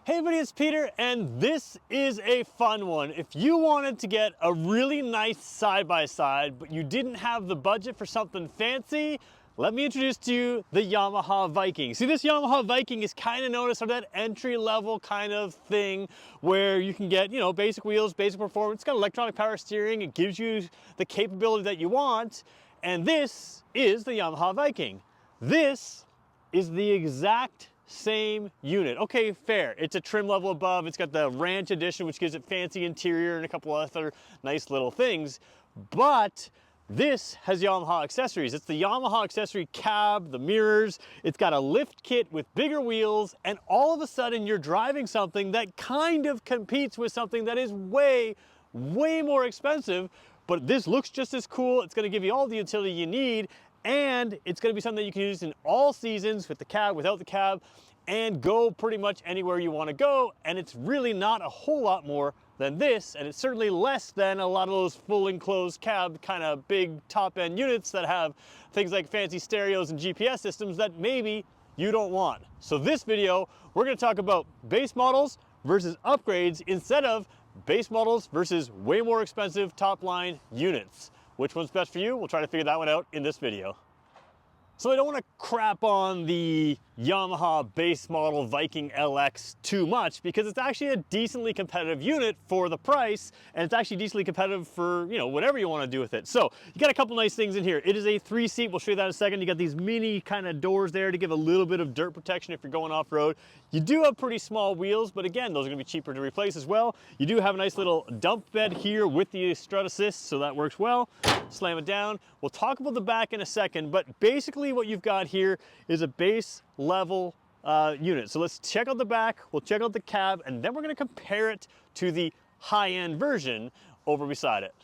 Hey everybody, it's Peter, and this is a fun one. If you wanted to get a really nice side-by-side, but you didn't have the budget for something fancy, let me introduce to you the Yamaha Viking. See, this Yamaha Viking is kind of known as sort of that entry-level kind of thing where you can get, basic wheels, basic performance. It's got electronic power steering. It gives you the capability that you want, and this is the Yamaha Viking. This is the exact same unit. Okay, fair. It's a trim level above. It's got the Ranch Edition, which gives it fancy interior and a couple other nice little things. But this has Yamaha accessories. It's the Yamaha accessory cab, the mirrors. It's got a lift kit with bigger wheels, and all of a sudden you're driving something that kind of competes with something that is way more expensive. But this looks just as cool. It's going to give you all the utility you need. And it's going to be something that you can use in all seasons, with the cab, without the cab, and go pretty much anywhere you want to go. And it's really not a whole lot more than this, and it's certainly less than a lot of those full enclosed cab kind of big top-end units that have things like fancy stereos and GPS systems that maybe you don't want. So this video, we're going to talk about base models versus upgrades instead of base models versus way more expensive top-line units. Which one's best for you? We'll try to figure that one out in this video. So I don't want to crap on the Yamaha base model Viking LX too much because it's actually a decently competitive unit for the price, and it's actually decently competitive for, whatever you want to do with it. So you got a couple nice things in here. It is a 3-seat. We'll show you that in a second. You got these mini kind of doors there to give a little bit of dirt protection if you're going off-road. You do have pretty small wheels, but again, those are going to be cheaper to replace as well. You do have a nice little dump bed here with the strut assist, so that works well. Slam it down. We'll talk about the back in a second, but basically what you've got here is a base level unit. So let's check out the back, we'll check out the cab, and then we're going to compare it to the high-end version over beside it.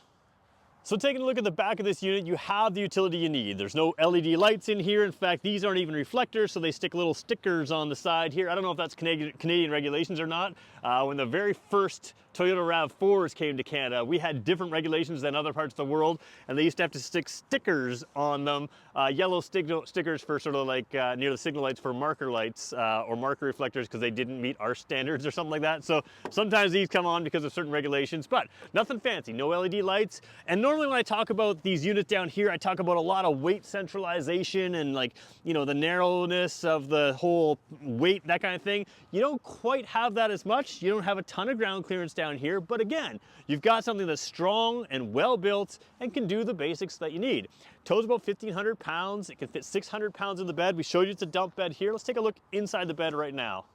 So taking a look at the back of this unit, you have the utility you need. There's no LED lights in here. In fact, these aren't even reflectors, so they stick little stickers on the side here. I don't know if that's Canadian regulations or not. When the very first Toyota RAV4s came to Canada, we had different regulations than other parts of the world, and they used to have to stick stickers on them, yellow stickers for sort of like near the signal lights for marker lights or marker reflectors because they didn't meet our standards or something like that. So sometimes these come on because of certain regulations, but nothing fancy, no LED lights. And normally when I talk about these units down here, I talk about a lot of weight centralization and the narrowness of the whole weight, that kind of thing. You don't quite have that as much. You don't have a ton of ground clearance down here, but again, you've got something that's strong and well built and can do the basics that you need. Tow's about 1,500 pounds. It can fit 600 pounds in the bed. We showed you it's a dump bed here. Let's take a look inside the bed right now.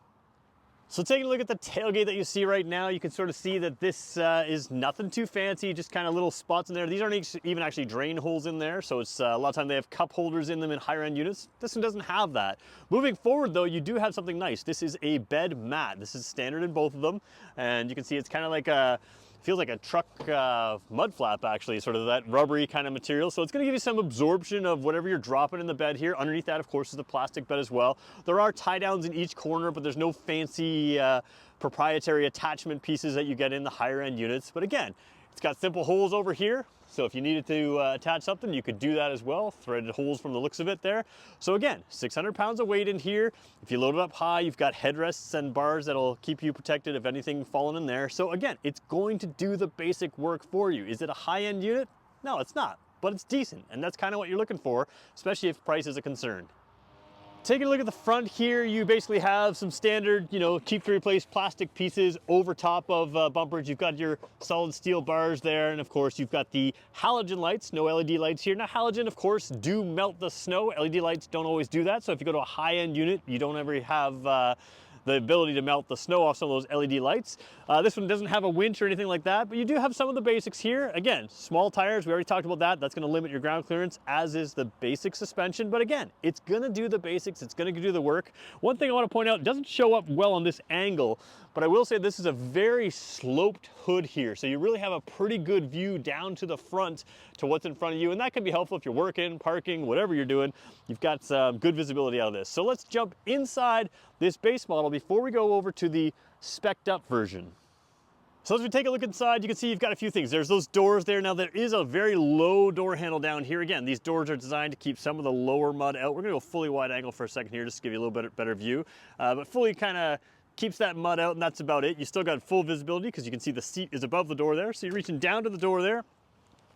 So taking a look at the tailgate that you see right now, you can sort of see that this is nothing too fancy, just kind of little spots in there. These aren't even actually drain holes in there, so it's a lot of time they have cup holders in them in higher end units. This one doesn't have that. Moving forward though, you do have something nice. This is a bed mat. This is standard in both of them, and you can see it's kind of like feels like a truck mud flap actually, sort of that rubbery kind of material. So it's going to give you some absorption of whatever you're dropping in the bed here. Underneath that, of course, is the plastic bed as well. There are tie downs in each corner, but there's no fancy proprietary attachment pieces that you get in the higher end units. But again, it's got simple holes over here. So if you needed to attach something, you could do that as well. Threaded holes from the looks of it there. So again, 600 pounds of weight in here. If you load it up high, you've got headrests and bars that'll keep you protected if anything falling in there. So again, it's going to do the basic work for you. Is it a high-end unit? No, it's not, but it's decent. And that's kind of what you're looking for, especially if price is a concern. Taking a look at the front here, you basically have some standard, cheap to replace plastic pieces over top of bumpers. You've got your solid steel bars there, and of course you've got the halogen lights, no LED lights here. Now halogen, of course, do melt the snow. LED lights don't always do that, so if you go to a high-end unit, you don't ever have the ability to melt the snow off some of those LED lights. This one doesn't have a winch or anything like that, but you do have some of the basics here. Again, small tires, we already talked about that. That's going to limit your ground clearance, as is the basic suspension. But again, it's going to do the basics. It's going to do the work. One thing I want to point out, it doesn't show up well on this angle, but I will say this is a very sloped hood here. So you really have a pretty good view down to the front to what's in front of you. And that can be helpful if you're working, parking, whatever you're doing. You've got some good visibility out of this. So let's jump inside this base model before we go over to the spec'd up version. So as we take a look inside, you can see you've got a few things. There's those doors there. Now there is a very low door handle down here. Again, these doors are designed to keep some of the lower mud out. We're gonna go fully wide angle for a second here just to give you a little bit better view. But fully kind of keeps that mud out, and that's about it. You still got full visibility because you can see the seat is above the door there. So you're reaching down to the door there.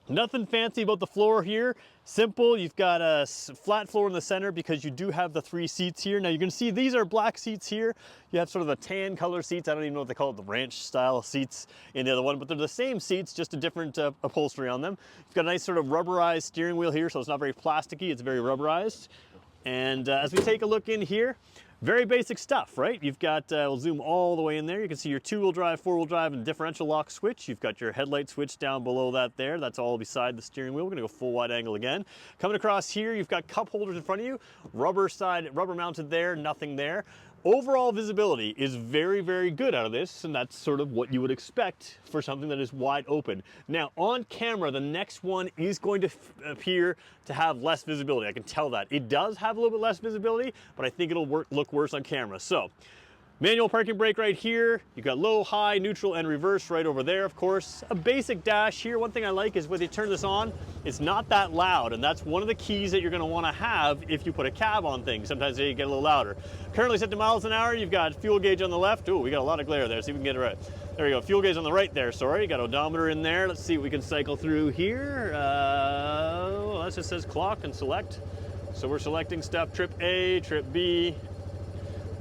Nothing fancy about the floor here. Simple. You've got a flat floor in the center because you do have the 3 seats here. Now you can see these are black seats here. You have sort of the tan color seats. I don't even know what they call it, the ranch style seats in the other one, but they're the same seats, just a different upholstery on them. You've got a nice sort of rubberized steering wheel here, so it's not very plasticky, it's very rubberized. And as we take a look in here, very basic stuff, right? You've got, we'll zoom all the way in there. You can see your 2-wheel drive, 4-wheel drive, and differential lock switch. You've got your headlight switch down below that there. That's all beside the steering wheel. We're gonna go full wide angle again. Coming across here, you've got cup holders in front of you. Rubber mounted there, nothing there. Overall visibility is very, very good out of this, and that's sort of what you would expect for something that is wide open. Now, on camera, the next one is going to appear to have less visibility. I can tell that. It does have a little bit less visibility, but I think it'll look worse on camera. So, manual parking brake right here. You've got low, high, neutral, and reverse right over there, of course. A basic dash here. One thing I like is when you turn this on, it's not that loud, and that's one of the keys that you're gonna wanna have if you put a cab on things. Sometimes they get a little louder. Currently set to miles an hour. You've got fuel gauge on the left. Ooh, we got a lot of glare there. See if we can get it right. There we go. Fuel gauge on the right there, sorry. You got odometer in there. Let's see if we can cycle through here. Well, that just says clock and select. So we're selecting stuff, trip A, trip B,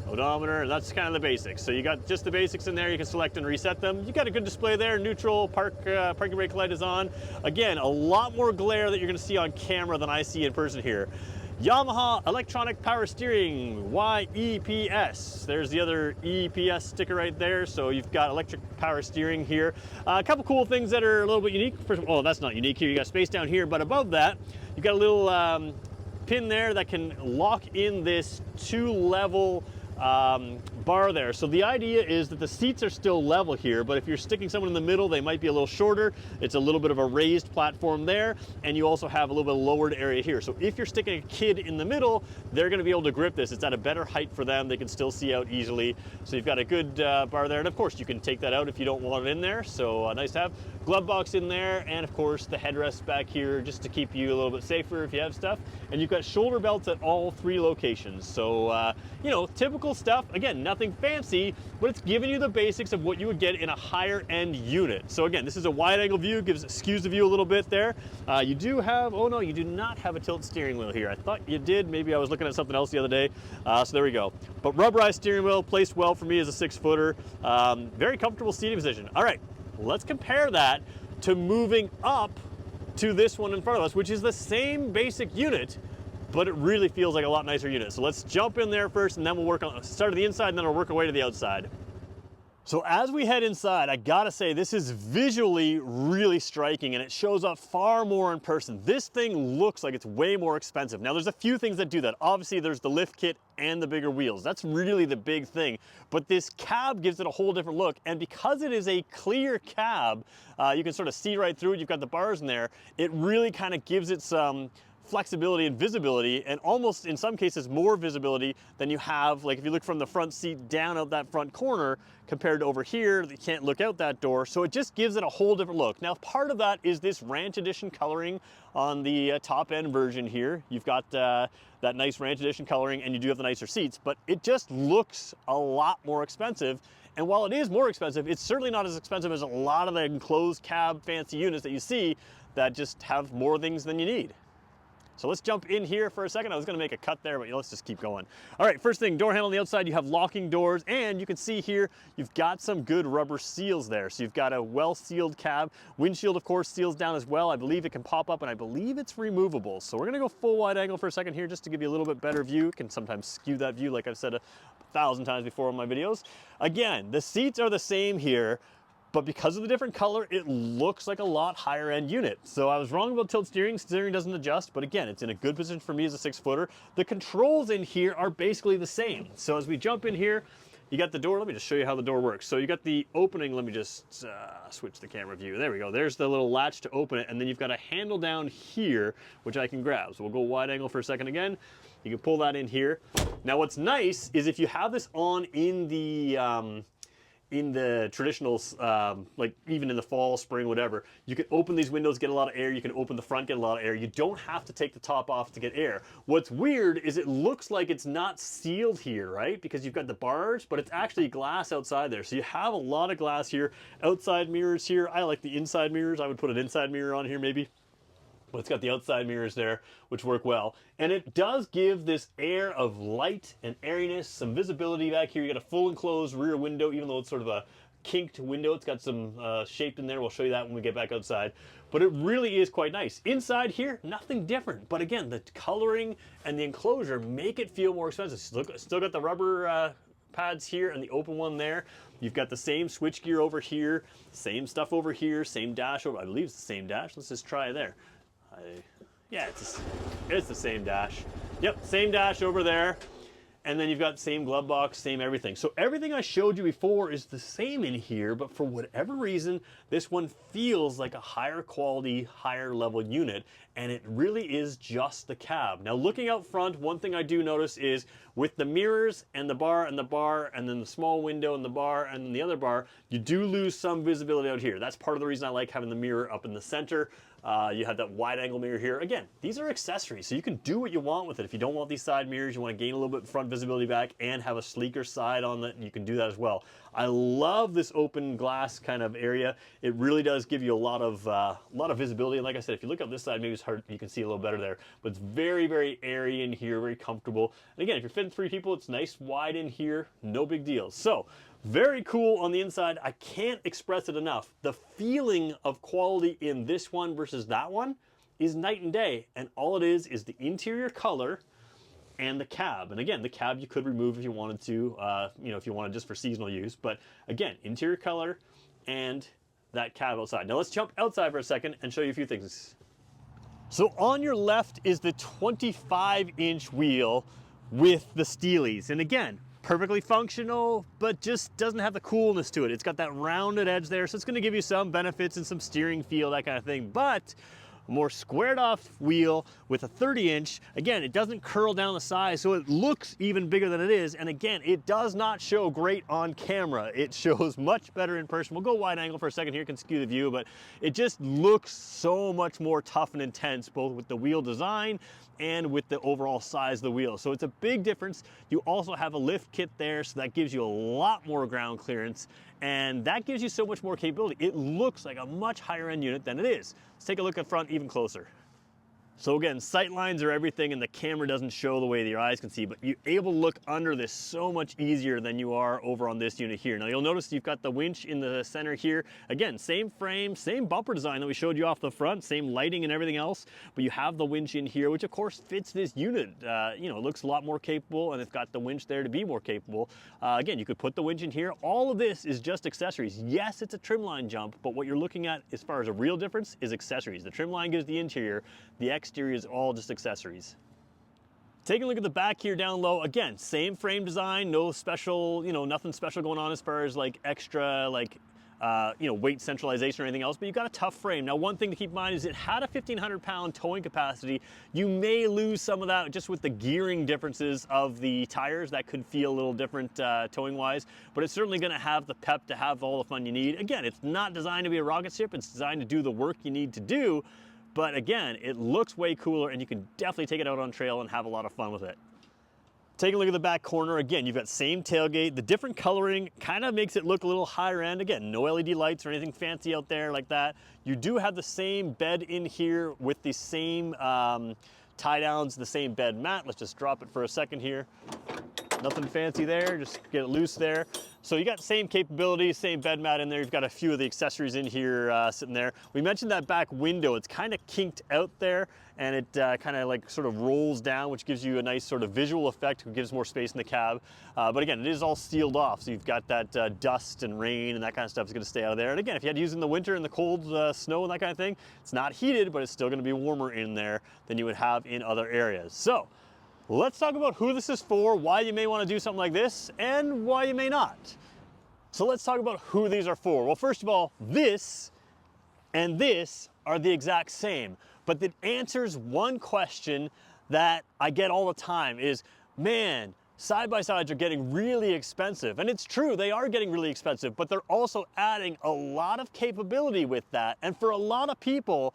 odometer, and that's kind of the basics. So you got just the basics in there. You can select and reset them. You got a good display there. Neutral, parking brake light is on. Again, a lot more glare that you're going to see on camera than I see in person here. Yamaha electronic power steering, YEPS. There's the other EPS sticker right there. So you've got electric power steering here. A couple cool things that are a little bit unique. First, oh, that's not unique here. You got space down here, but above that, you've got a little pin there that can lock in this 2-level bar there. So the idea is that the seats are still level here, but if you're sticking someone in the middle, they might be a little shorter. It's a little bit of a raised platform there, and you also have a little bit of lowered area here. So if you're sticking a kid in the middle, they're going to be able to grip this. It's at a better height for them. They can still see out easily. So you've got a good bar there, and of course you can take that out if you don't want it in there. So nice to have. Glove box in there, and of course the headrest back here just to keep you a little bit safer if you have stuff. And you've got shoulder belts at all 3 locations. So you know, typical stuff. Again, nothing fancy, but it's giving you the basics of what you would get in a higher end unit. So again, this is a wide angle view, skews the view a little bit there. You do have, oh no, you do not have a tilt steering wheel here. I thought you did. Maybe I was looking at something else the other day. So there we go. But rubberized steering wheel, placed well for me as a 6-footer. Very comfortable seating position. All right, let's compare that to moving up to this one in front of us, which is the same basic unit, but it really feels like a lot nicer unit. So let's jump in there first, and then we'll work on, start at the inside, and then we'll work our way to the outside. So as we head inside, I gotta say, this is visually really striking, and it shows up far more in person. This thing looks like it's way more expensive. Now there's a few things that do that. Obviously there's the lift kit and the bigger wheels. That's really the big thing. But this cab gives it a whole different look, and because it is a clear cab, you can sort of see right through it. You've got the bars in there. It really kind of gives it some flexibility and visibility, and almost in some cases more visibility than you have, like if you look from the front seat down out that front corner compared to over here, you can't look out that door. So it just gives it a whole different look. Now part of that is this ranch edition coloring on the top end version here. You've got that nice ranch edition coloring, and you do have the nicer seats, but it just looks a lot more expensive. And while it is more expensive, it's certainly not as expensive as a lot of the enclosed cab fancy units that you see that just have more things than you need. So let's jump in here for a second. I was gonna make a cut there, but let's just keep going. All right, first thing, door handle on the outside, you have locking doors, and you can see here, you've got some good rubber seals there. So you've got a well-sealed cab. Windshield, of course, seals down as well. I believe it can pop up, and I believe it's removable. So we're gonna go full wide angle for a second here, just to give you a little bit better view. It can sometimes skew that view, like I've said 1,000 times before in my videos. Again, the seats are the same here, but because of the different color, it looks like a lot higher end unit. So I was wrong about tilt steering. Steering doesn't adjust, but again, it's in a good position for me as a 6-footer. The controls in here are basically the same. So as we jump in here, you got the door. Let me just show you how the door works. So you got the opening. Let me just switch the camera view. There we go. There's the little latch to open it. And then you've got a handle down here, which I can grab. So we'll go wide angle for a second again. You can pull that in here. Now what's nice is if you have this on in the in the traditional, like even in the fall, spring, whatever, you can open these windows, get a lot of air. You can open the front, get a lot of air. You don't have to take the top off to get air. What's weird is it looks like it's not sealed here, right? Because you've got the bars, but it's actually glass outside there. So you have a lot of glass here, outside mirrors here. I like the inside mirrors. I would put an inside mirror on here maybe. But it's got the outside mirrors there, which work well. And it does give this air of light and airiness, some visibility back here. You got a full enclosed rear window, even though it's sort of a kinked window. It's got some shape in there. We'll show you that when we get back outside. But it really is quite nice. Inside here, nothing different. But again, the coloring and the enclosure make it feel more expensive. Still got the rubber pads here and the open one there. You've got the same switch gear over here, same stuff over here, same dash over. I believe it's the same dash. Let's just try there. Yeah, it's the same dash. Yep, same dash over there. And then you've got same glove box, same everything. So everything I showed you before is the same in here, but for whatever reason, this one feels like a higher quality, higher level unit, and it really is just the cab. Now looking out front, one thing I do notice is with the mirrors and the bar and the bar, and then the small window and the bar and then the other bar, you do lose some visibility out here. That's part of the reason I like having the mirror up in the center. You have that wide angle mirror here. Again, these are accessories, so you can do what you want with it. If you don't want these side mirrors, you want to gain a little bit front visibility back and have a sleeker side on it, you can do that as well. I love this open glass kind of area. It really does give you a lot of visibility. And like I said, if you look up this side, maybe it's hard, you can see a little better there. But it's very, very airy in here, very comfortable. And again, if you're fitting 3 people, it's nice wide in here, no big deal. So very cool on the inside. I can't express it enough. The feeling of quality in this one versus that one is night and day. And all it is the interior color and the cab. And again, the cab you could remove if you wanted to, if you wanted just for seasonal use. But again, interior color and that cab outside. Now let's jump outside for a second and show you a few things. So on your left is the 25-inch wheel with the Steelies. And again, perfectly functional, but just doesn't have the coolness to it. It's got that rounded edge there, so it's going to give you some benefits and some steering feel, that kind of thing. But a more squared off wheel with a 30-inch, again, it doesn't curl down the side, so it looks even bigger than it is. And again, it does not show great on camera. It shows much better in person. We'll go wide angle for a second here, can skew the view, but it just looks so much more tough and intense, both with the wheel design and with the overall size of the wheel. So it's a big difference. You also have a lift kit there, so that gives you a lot more ground clearance, and that gives you so much more capability. It looks like a much higher end unit than it is. Let's take a look at front even closer. So again, sight lines are everything, and the camera doesn't show the way that your eyes can see, but you're able to look under this so much easier than you are over on this unit here. Now you'll notice you've got the winch in the center here. Again, same frame, same bumper design that we showed you off the front, same lighting and everything else, but you have the winch in here, which of course fits this unit. It looks a lot more capable, and it's got the winch there to be more capable. Again, you could put the winch in here. All of this is just accessories. Yes, it's a trim line jump, but what you're looking at as far as a real difference is accessories. The trim line gives the interior, the exterior is all just accessories. Taking a look at the back here down low, again, same frame design, no special, nothing special going on as far as like extra, weight centralization or anything else, but you've got a tough frame. Now, one thing to keep in mind is it had a 1,500-pound towing capacity. You may lose some of that just with the gearing differences of the tires. That could feel a little different towing-wise, but it's certainly gonna have the pep to have all the fun you need. Again, it's not designed to be a rocket ship. It's designed to do the work you need to do. But again, it looks way cooler, and you can definitely take it out on trail and have a lot of fun with it. Take a look at the back corner. Again, you've got same tailgate. The different coloring kind of makes it look a little higher end. Again, no LED lights or anything fancy out there like that. You do have the same bed in here with the same tie downs, the same bed mat. Let's just drop it for a second here. Nothing fancy there, just get it loose there. So you got same capability, same bed mat in there. You've got a few of the accessories in here sitting there. We mentioned that back window. It's kind of kinked out there, and it kind of like sort of rolls down, which gives you a nice sort of visual effect. It gives more space in the cab. But again, it is all sealed off. So you've got that dust and rain and that kind of stuff is going to stay out of there. And again, if you had to use it in the winter in the cold snow and that kind of thing, it's not heated, but it's still going to be warmer in there than you would have in other areas. So let's talk about who this is for, why you may want to do something like this, and why you may not. So let's talk about who these are for. Well, first of all, this and this are the exact same, but that answers one question that I get all the time is, man, side-by-sides are getting really expensive. And it's true, they are getting really expensive, but they're also adding a lot of capability with that. And for a lot of people,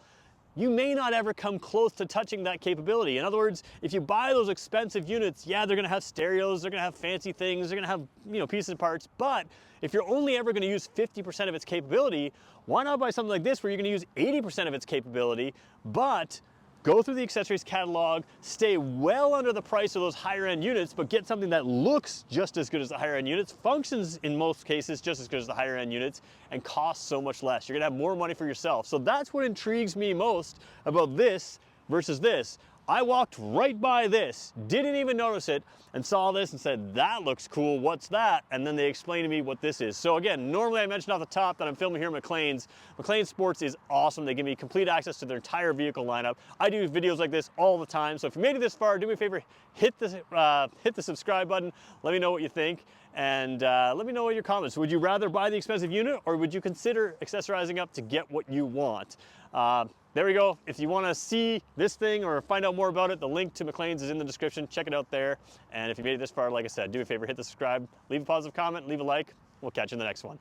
you may not ever come close to touching that capability. In other words, if you buy those expensive units, yeah, they're gonna have stereos, they're gonna have fancy things, they're gonna have, you know, pieces and parts, but if you're only ever gonna use 50% of its capability, why not buy something like this where you're gonna use 80% of its capability, but go through the accessories catalog, stay well under the price of those higher end units, but get something that looks just as good as the higher end units, functions in most cases just as good as the higher end units, and costs so much less. You're gonna have more money for yourself. So that's what intrigues me most about this versus this. I walked right by this, didn't even notice it, and saw this and said, that looks cool, what's that? And then they explained to me what this is. So again, normally I mentioned off the top that I'm filming here at McLean's. McLean's Sports is awesome. They give me complete access to their entire vehicle lineup. I do videos like this all the time. So if you made it this far, do me a favor, hit the subscribe button. Let me know what you think. And let me know what your comments. Would you rather buy the expensive unit, or would you consider accessorizing up to get what you want? There we go. If you want to see this thing or find out more about it, the link to McLean's is in the description. Check it out there. And if you made it this far, like I said, do me a favor, hit the subscribe, leave a positive comment, leave a like. We'll catch you in the next one.